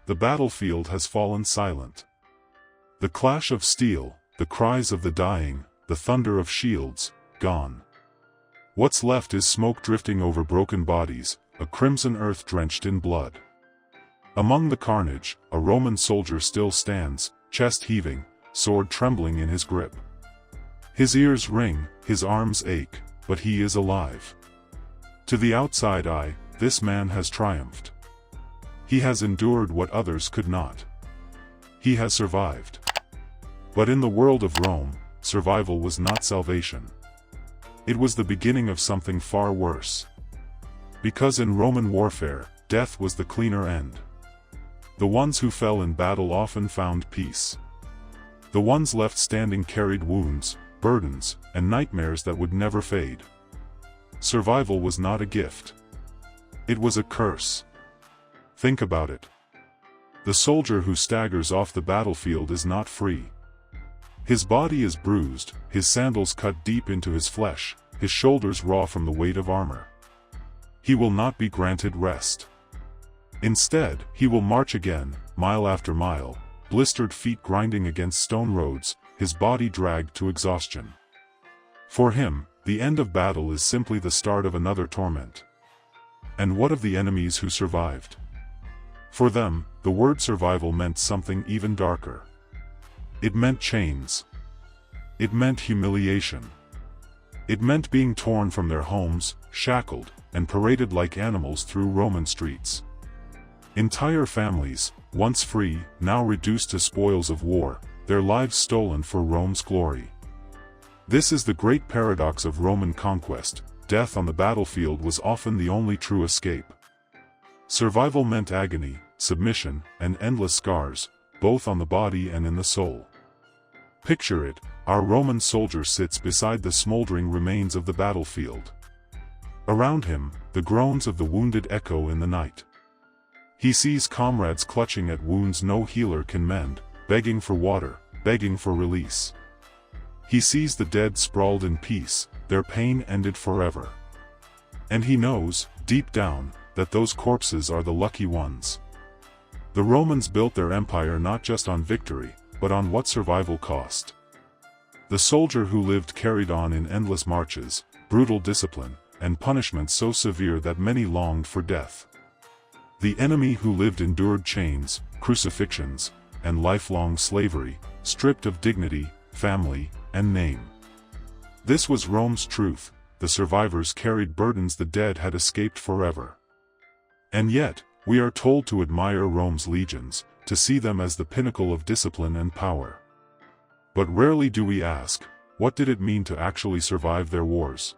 The battlefield has fallen silent. The clash of steel, the cries of the dying, the thunder of shields, gone. What's left is smoke drifting over broken bodies, a crimson earth drenched in blood. Among the carnage, a Roman soldier still stands, chest heaving, sword trembling in his grip. His ears ring, his arms ache, but he is alive. To the outside eye, this man has triumphed. He has endured what others could not. He has survived. But in the world of Rome, survival was not salvation. It was the beginning of something far worse. Because in Roman warfare, death was the cleaner end. The ones who fell in battle often found peace. The ones left standing carried wounds, burdens, and nightmares that would never fade. Survival was not a gift. It was a curse. Think about it. The soldier who staggers off the battlefield is not free. His body is bruised, his sandals cut deep into his flesh, his shoulders raw from the weight of armor. He will not be granted rest. Instead, he will march again, mile after mile, blistered feet grinding against stone roads, his body dragged to exhaustion. For him, the end of battle is simply the start of another torment. And what of the enemies who survived? For them, the word survival meant something even darker. It meant chains. It meant humiliation. It meant being torn from their homes, shackled, and paraded like animals through Roman streets. Entire families, once free, now reduced to spoils of war, their lives stolen for Rome's glory. This is the great paradox of Roman conquest. Death on the battlefield was often the only true escape. Survival meant agony, submission, and endless scars, both on the body and in the soul. Picture it, our Roman soldier sits beside the smoldering remains of the battlefield. Around him, the groans of the wounded echo in the night. He sees comrades clutching at wounds no healer can mend, begging for water, begging for release. He sees the dead sprawled in peace, their pain ended forever. And he knows, deep down, that those corpses are the lucky ones. The Romans built their empire not just on victory, but on what survival cost. The soldier who lived carried on in endless marches, brutal discipline, and punishment so severe that many longed for death. The enemy who lived endured chains, crucifixions, and lifelong slavery, stripped of dignity, family, and name. This was Rome's truth. The survivors carried burdens the dead had escaped forever. And yet, we are told to admire Rome's legions, to see them as the pinnacle of discipline and power. But rarely do we ask, what did it mean to actually survive their wars?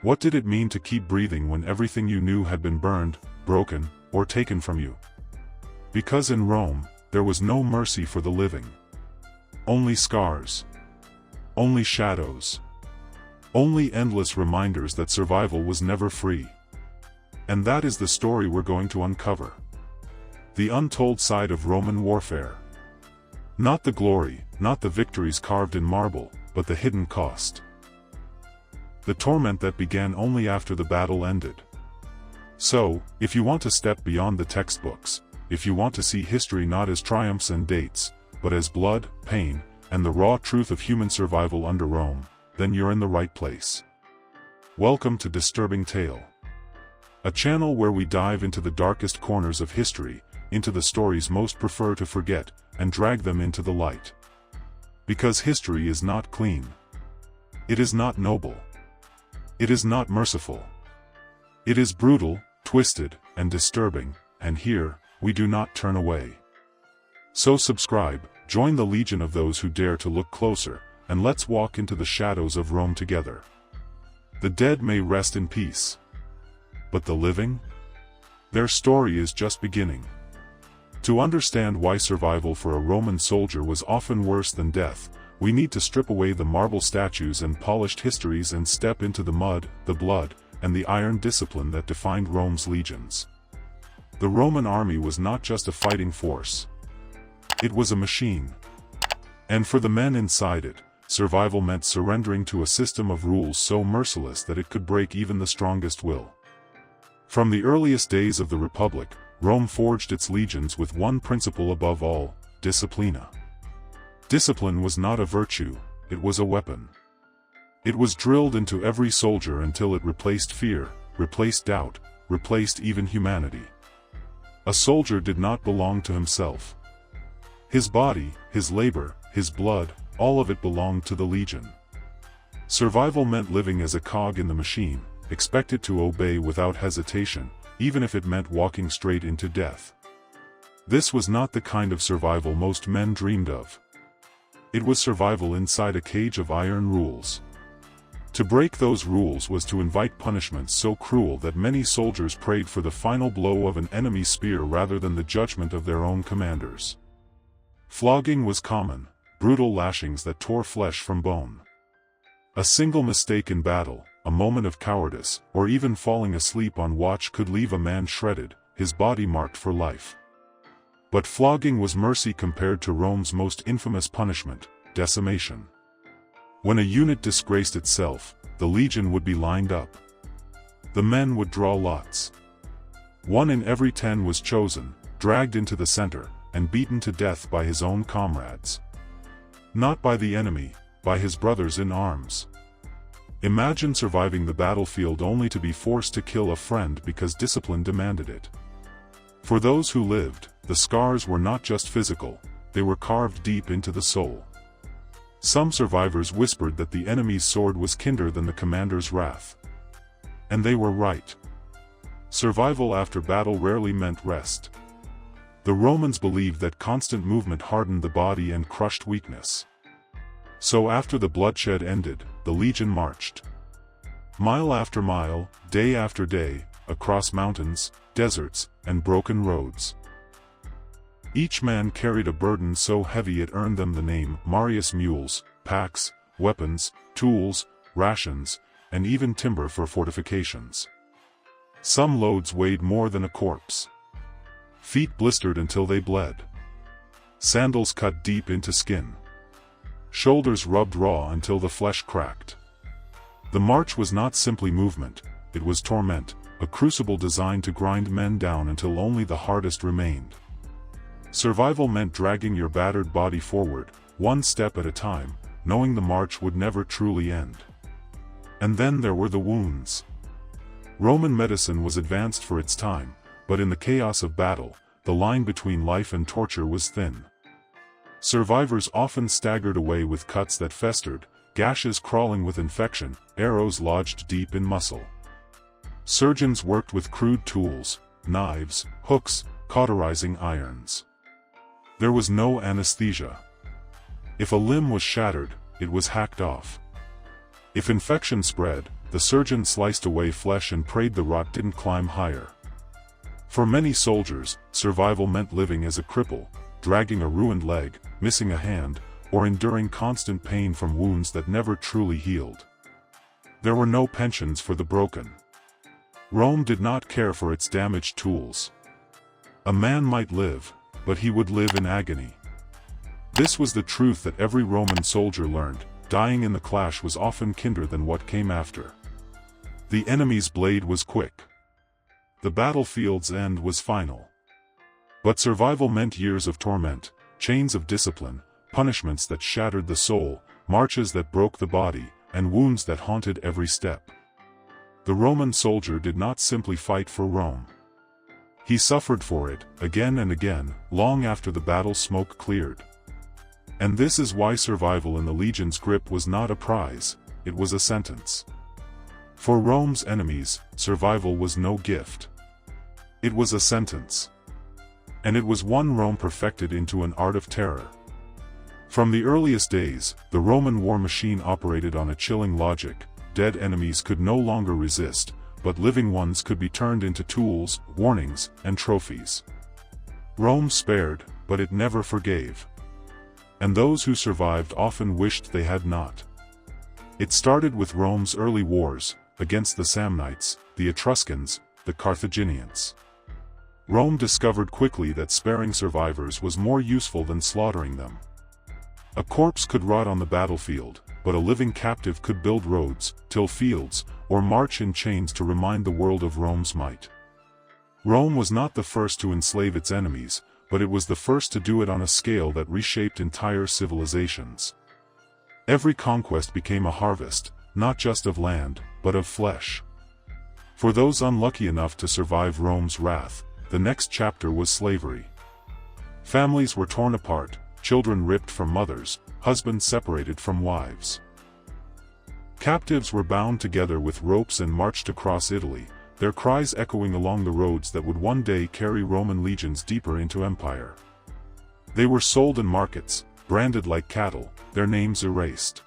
What did it mean to keep breathing when everything you knew had been burned, broken, or taken from you? Because in Rome, there was no mercy for the living. Only scars. Only shadows. Only endless reminders that survival was never free. And that is the story we're going to uncover. The untold side of Roman warfare. Not the glory, not the victories carved in marble, but the hidden cost. The torment that began only after the battle ended. So, if you want to step beyond the textbooks, if you want to see history not as triumphs and dates, but as blood, pain, and the raw truth of human survival under Rome, then you're in the right place. Welcome to Disturbing Tale. A channel where we dive into the darkest corners of history, into the stories most prefer to forget, and drag them into the light. Because history is not clean. It is not noble. It is not merciful. It is brutal, twisted, and disturbing, and here, we do not turn away. So subscribe, join the legion of those who dare to look closer, and let's walk into the shadows of Rome together. The dead may rest in peace. But the living? Their story is just beginning. To understand why survival for a Roman soldier was often worse than death, we need to strip away the marble statues and polished histories and step into the mud, the blood, and the iron discipline that defined Rome's legions. The Roman army was not just a fighting force. It was a machine. And for the men inside it, survival meant surrendering to a system of rules so merciless that it could break even the strongest will. From the earliest days of the Republic, Rome forged its legions with one principle above all: disciplina. Discipline was not a virtue, it was a weapon. It was drilled into every soldier until it replaced fear, replaced doubt, replaced even humanity. A soldier did not belong to himself. His body, his labor, his blood, all of it belonged to the legion. Survival meant living as a cog in the machine, expected to obey without hesitation, even if it meant walking straight into death. This was not the kind of survival most men dreamed of. It was survival inside a cage of iron rules. To break those rules was to invite punishments so cruel that many soldiers prayed for the final blow of an enemy's spear rather than the judgment of their own commanders. Flogging was common, brutal lashings that tore flesh from bone. A single mistake in battle, a moment of cowardice, or even falling asleep on watch could leave a man shredded, his body marked for life. But flogging was mercy compared to Rome's most infamous punishment, decimation. When a unit disgraced itself, the legion would be lined up. The men would draw lots. 1 in every 10 was chosen, dragged into the center, and beaten to death by his own comrades. Not by the enemy, by his brothers in arms. Imagine surviving the battlefield only to be forced to kill a friend because discipline demanded it. For those who lived, the scars were not just physical, they were carved deep into the soul. Some survivors whispered that the enemy's sword was kinder than the commander's wrath. And they were right. Survival after battle rarely meant rest. The Romans believed that constant movement hardened the body and crushed weakness. So after the bloodshed ended, the legion marched. Mile after mile, day after day, across mountains, deserts, and broken roads. Each man carried a burden so heavy it earned them the name Marius: mules, packs, weapons, tools, rations, and even timber for fortifications. Some loads weighed more than a corpse. Feet blistered until they bled. Sandals cut deep into skin. Shoulders rubbed raw until the flesh cracked. The march was not simply movement, it was torment, a crucible designed to grind men down until only the hardest remained. Survival meant dragging your battered body forward, one step at a time, knowing the march would never truly end. And then there were the wounds. Roman medicine was advanced for its time, but in the chaos of battle, the line between life and torture was thin. Survivors often staggered away with cuts that festered, gashes crawling with infection, arrows lodged deep in muscle. Surgeons worked with crude tools, knives, hooks, cauterizing irons. There was no anesthesia. If a limb was shattered, it was hacked off. If infection spread, the surgeon sliced away flesh and prayed the rot didn't climb higher. For many soldiers, survival meant living as a cripple, dragging a ruined leg, missing a hand, or enduring constant pain from wounds that never truly healed. There were no pensions for the broken. Rome did not care for its damaged tools. A man might live, but he would live in agony. This was the truth that every Roman soldier learned: dying in the clash was often kinder than what came after. The enemy's blade was quick. The battlefield's end was final. But survival meant years of torment, chains of discipline, punishments that shattered the soul, marches that broke the body, and wounds that haunted every step. The Roman soldier did not simply fight for Rome. He suffered for it, again and again, long after the battle smoke cleared. And this is why survival in the legion's grip was not a prize, it was a sentence. For Rome's enemies, survival was no gift. It was a sentence. And it was one Rome perfected into an art of terror. From the earliest days, the Roman war machine operated on a chilling logic: dead enemies could no longer resist, but living ones could be turned into tools, warnings, and trophies. Rome spared, but it never forgave. And those who survived often wished they had not. It started with Rome's early wars, against the Samnites, the Etruscans, the Carthaginians. Rome discovered quickly that sparing survivors was more useful than slaughtering them. A corpse could rot on the battlefield, but a living captive could build roads, till fields, or march in chains to remind the world of Rome's might. Rome was not the first to enslave its enemies, but it was the first to do it on a scale that reshaped entire civilizations. Every conquest became a harvest, not just of land, but of flesh. For those unlucky enough to survive Rome's wrath, the next chapter was slavery. Families were torn apart, children ripped from mothers, husbands separated from wives. Captives were bound together with ropes and marched across Italy, their cries echoing along the roads that would one day carry Roman legions deeper into empire. They were sold in markets, branded like cattle, their names erased.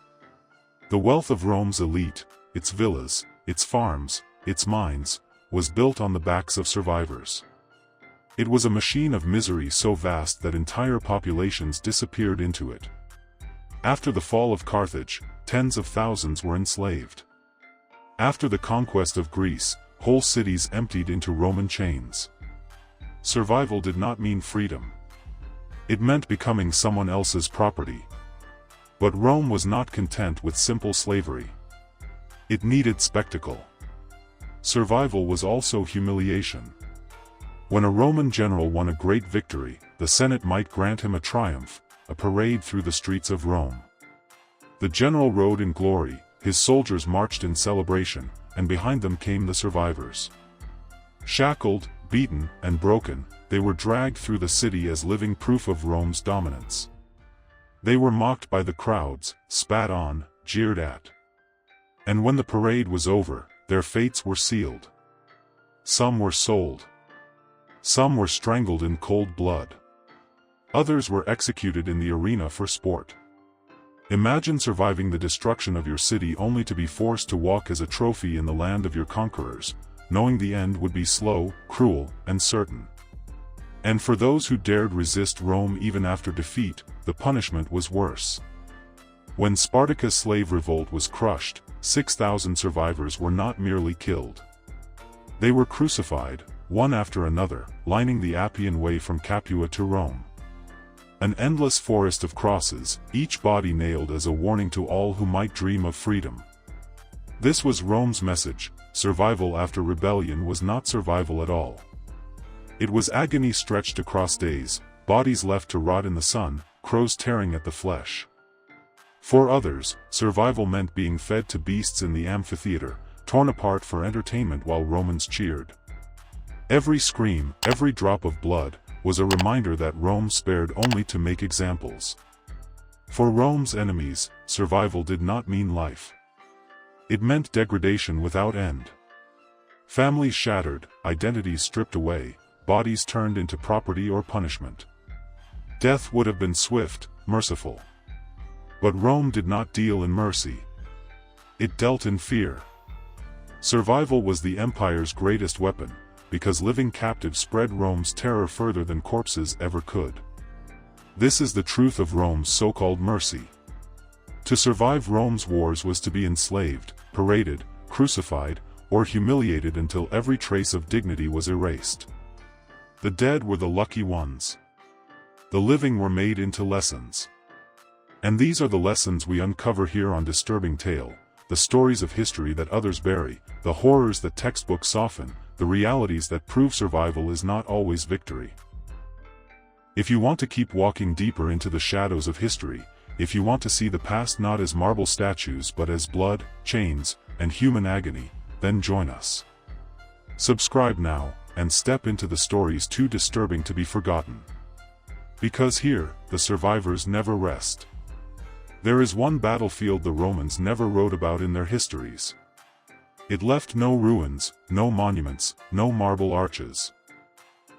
The wealth of Rome's elite, its villas, its farms, its mines, was built on the backs of survivors. It was a machine of misery so vast that entire populations disappeared into it. After the fall of Carthage, tens of thousands were enslaved. After the conquest of Greece, whole cities emptied into Roman chains. Survival did not mean freedom. It meant becoming someone else's property. But Rome was not content with simple slavery. It needed spectacle. Survival was also humiliation. When a Roman general won a great victory, the Senate might grant him a triumph, a parade through the streets of Rome. The general rode in glory, his soldiers marched in celebration, and behind them came the survivors. Shackled, beaten, and broken, they were dragged through the city as living proof of Rome's dominance. They were mocked by the crowds, spat on, jeered at. And when the parade was over, their fates were sealed. Some were sold. Some were strangled in cold blood. Others were executed in the arena for sport. Imagine surviving the destruction of your city only to be forced to walk as a trophy in the land of your conquerors, knowing the end would be slow, cruel, and certain. And for those who dared resist Rome even after defeat, the punishment was worse. When Spartacus' slave revolt was crushed, 6,000 survivors were not merely killed. They were crucified, one after another, lining the Appian Way from Capua to Rome. An endless forest of crosses, each body nailed as a warning to all who might dream of freedom. This was Rome's message: survival after rebellion was not survival at all. It was agony stretched across days, bodies left to rot in the sun, crows tearing at the flesh. For others, survival meant being fed to beasts in the amphitheater, torn apart for entertainment while Romans cheered. Every scream, every drop of blood, was a reminder that Rome spared only to make examples. For Rome's enemies, survival did not mean life. It meant degradation without end. Families shattered, identities stripped away, bodies turned into property or punishment. Death would have been swift, merciful. But Rome did not deal in mercy. It dealt in fear. Survival was the empire's greatest weapon, because living captives spread Rome's terror further than corpses ever could. This is the truth of Rome's so-called mercy. To survive Rome's wars was to be enslaved, paraded, crucified, or humiliated until every trace of dignity was erased. The dead were the lucky ones. The living were made into lessons. And these are the lessons we uncover here on Disturbing Tale, the stories of history that others bury, the horrors that textbooks soften, the realities that prove survival is not always victory. If you want to keep walking deeper into the shadows of history, if you want to see the past not as marble statues but as blood, chains, and human agony, then join us. Subscribe now, and step into the stories too disturbing to be forgotten. Because here, the survivors never rest. There is one battlefield the Romans never wrote about in their histories. It left no ruins, no monuments, no marble arches.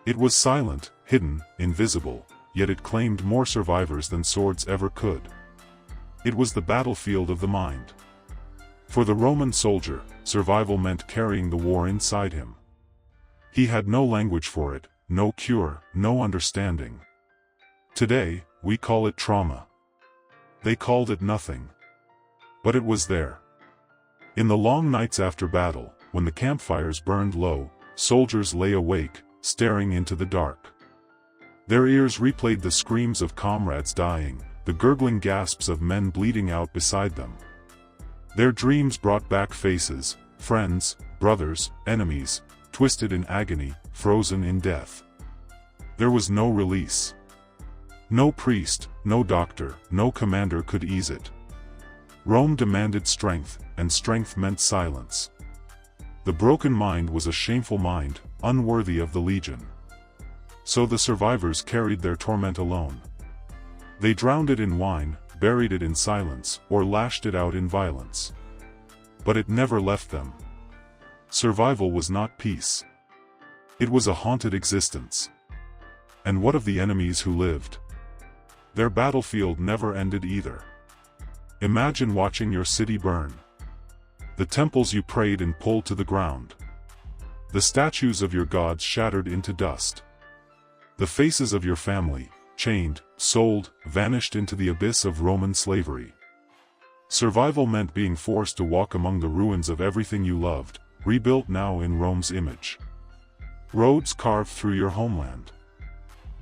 It was silent, hidden, invisible, yet it claimed more survivors than swords ever could. It was the battlefield of the mind. For the Roman soldier, survival meant carrying the war inside him. He had no language for it, no cure, no understanding. Today, we call it trauma. They called it nothing. But it was there. In the long nights after battle, when the campfires burned low, soldiers lay awake, staring into the dark. Their ears replayed the screams of comrades dying, the gurgling gasps of men bleeding out beside them. Their dreams brought back faces, friends, brothers, enemies, twisted in agony, frozen in death. There was no release. No priest, no doctor, no commander could ease it. Rome demanded strength, and strength meant silence. The broken mind was a shameful mind, unworthy of the legion. So the survivors carried their torment alone. They drowned it in wine, buried it in silence, or lashed it out in violence. But it never left them. Survival was not peace. It was a haunted existence. And what of the enemies who lived? Their battlefield never ended either. Imagine watching your city burn. The temples you prayed in pulled to the ground. The statues of your gods shattered into dust. The faces of your family, chained, sold, vanished into the abyss of Roman slavery. Survival meant being forced to walk among the ruins of everything you loved, rebuilt now in Rome's image. Roads carved through your homeland.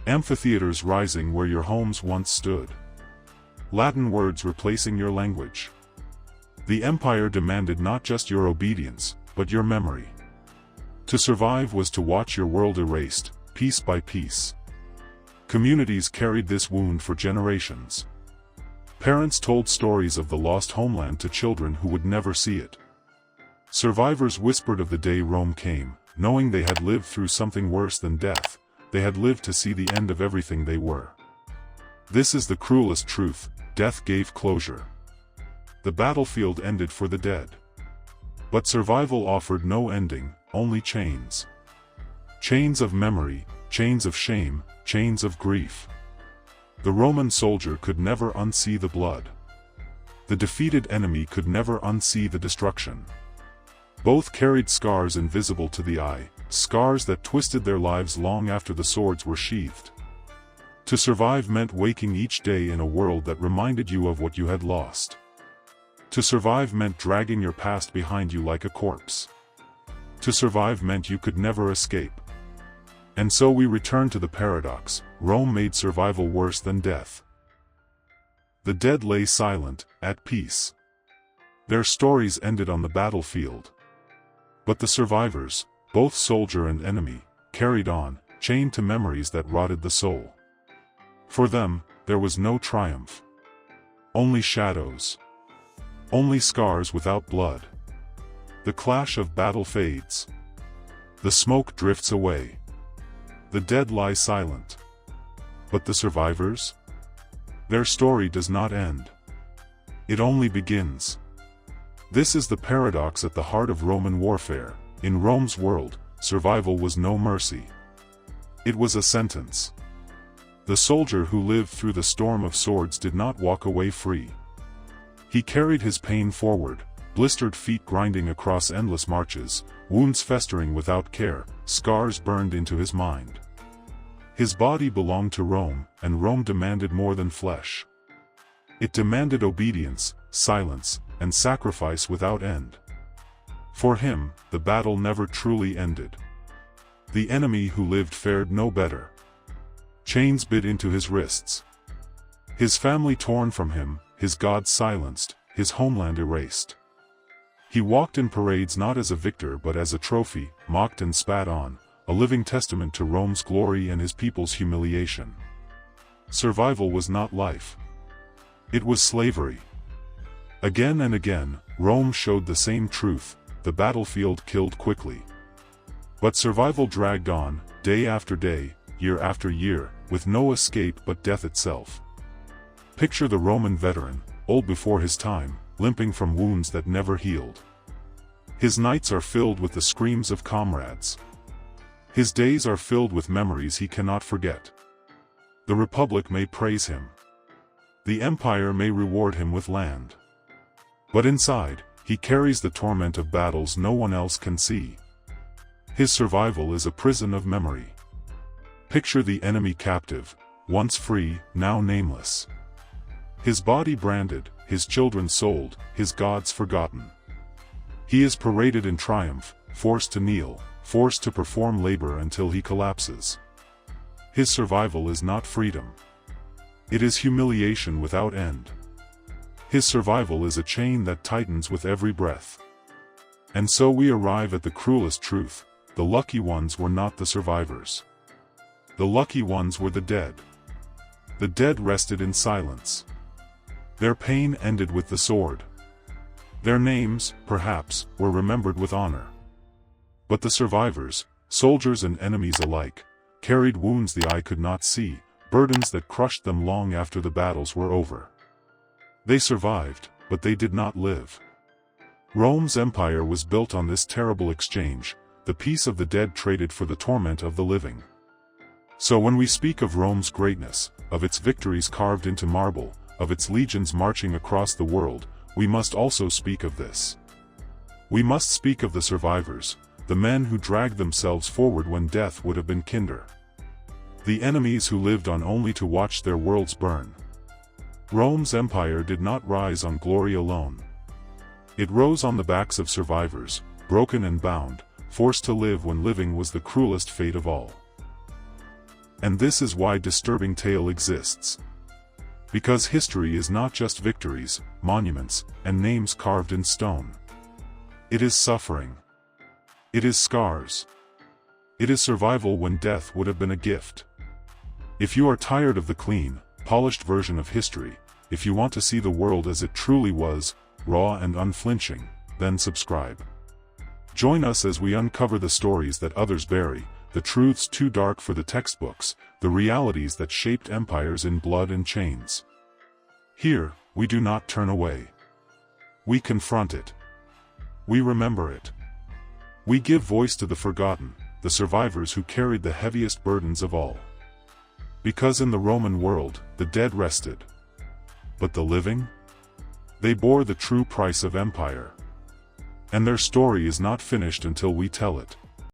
Amphitheaters rising where your homes once stood. Latin words replacing your language. The empire demanded not just your obedience, but your memory. To survive was to watch your world erased, piece by piece. Communities carried this wound for generations. Parents told stories of the lost homeland to children who would never see it. Survivors whispered of the day Rome came, knowing they had lived through something worse than death. They had lived to see the end of everything they were. This is the cruelest truth: death gave closure. The battlefield ended for the dead. But survival offered no ending, only chains. Chains of memory, chains of shame, chains of grief. The Roman soldier could never unsee the blood. The defeated enemy could never unsee the destruction. Both carried scars invisible to the eye, scars that twisted their lives long after the swords were sheathed. To survive meant waking each day in a world that reminded you of what you had lost. To survive meant dragging your past behind you like a corpse. To survive meant you could never escape. And so we return to the paradox: Rome made survival worse than death. The dead lay silent, at peace. Their stories ended on the battlefield. But the survivors, both soldier and enemy, carried on, chained to memories that rotted the soul. For them, there was no triumph. Only shadows. Only scars without blood. The clash of battle fades. The smoke drifts away. The dead lie silent. But the survivors? Their story does not end. It only begins. This is the paradox at the heart of Roman warfare. In Rome's world, survival was no mercy. It was a sentence. The soldier who lived through the storm of swords did not walk away free. He carried his pain forward, blistered feet grinding across endless marches, wounds festering without care, scars burned into his mind. His body belonged to Rome, and Rome demanded more than flesh. It demanded obedience, silence, and sacrifice without end. For him, the battle never truly ended. The enemy who lived fared no better. Chains bit into his wrists. His family torn from him, his gods silenced, his homeland erased. He walked in parades not as a victor but as a trophy, mocked and spat on, a living testament to Rome's glory and his people's humiliation. Survival was not life. It was slavery. Again and again, Rome showed the same truth: the battlefield killed quickly. But survival dragged on, day after day, year after year, with no escape but death itself. Picture the Roman veteran, old before his time, limping from wounds that never healed. His nights are filled with the screams of comrades. His days are filled with memories he cannot forget. The Republic may praise him. The Empire may reward him with land. But inside, he carries the torment of battles no one else can see. His survival is a prison of memory. Picture the enemy captive, once free, now nameless. His body branded, his children sold, his gods forgotten. He is paraded in triumph, forced to kneel, forced to perform labor until he collapses. His survival is not freedom. It is humiliation without end. His survival is a chain that tightens with every breath. And so we arrive at the cruelest truth: the lucky ones were not the survivors. The lucky ones were the dead. The dead rested in silence. Their pain ended with the sword. Their names, perhaps, were remembered with honor. But the survivors, soldiers and enemies alike, carried wounds the eye could not see, burdens that crushed them long after the battles were over. They survived, but they did not live. Rome's empire was built on this terrible exchange, the peace of the dead traded for the torment of the living. So when we speak of Rome's greatness, of its victories carved into marble, of its legions marching across the world, we must also speak of this. We must speak of the survivors, the men who dragged themselves forward when death would have been kinder. The enemies who lived on only to watch their worlds burn. Rome's empire did not rise on glory alone. It rose on the backs of survivors, broken and bound, forced to live when living was the cruelest fate of all. And this is why Disturbing Tale exists. Because history is not just victories, monuments, and names carved in stone. It is suffering. It is scars. It is survival when death would have been a gift. If you are tired of the clean, polished version of history, if you want to see the world as it truly was, raw and unflinching, then subscribe. Join us as we uncover the stories that others bury, the truths too dark for the textbooks, the realities that shaped empires in blood and chains. Here, we do not turn away. We confront it. We remember it. We give voice to the forgotten, the survivors who carried the heaviest burdens of all. Because in the Roman world, the dead rested. But the living? They bore the true price of empire. And their story is not finished until we tell it.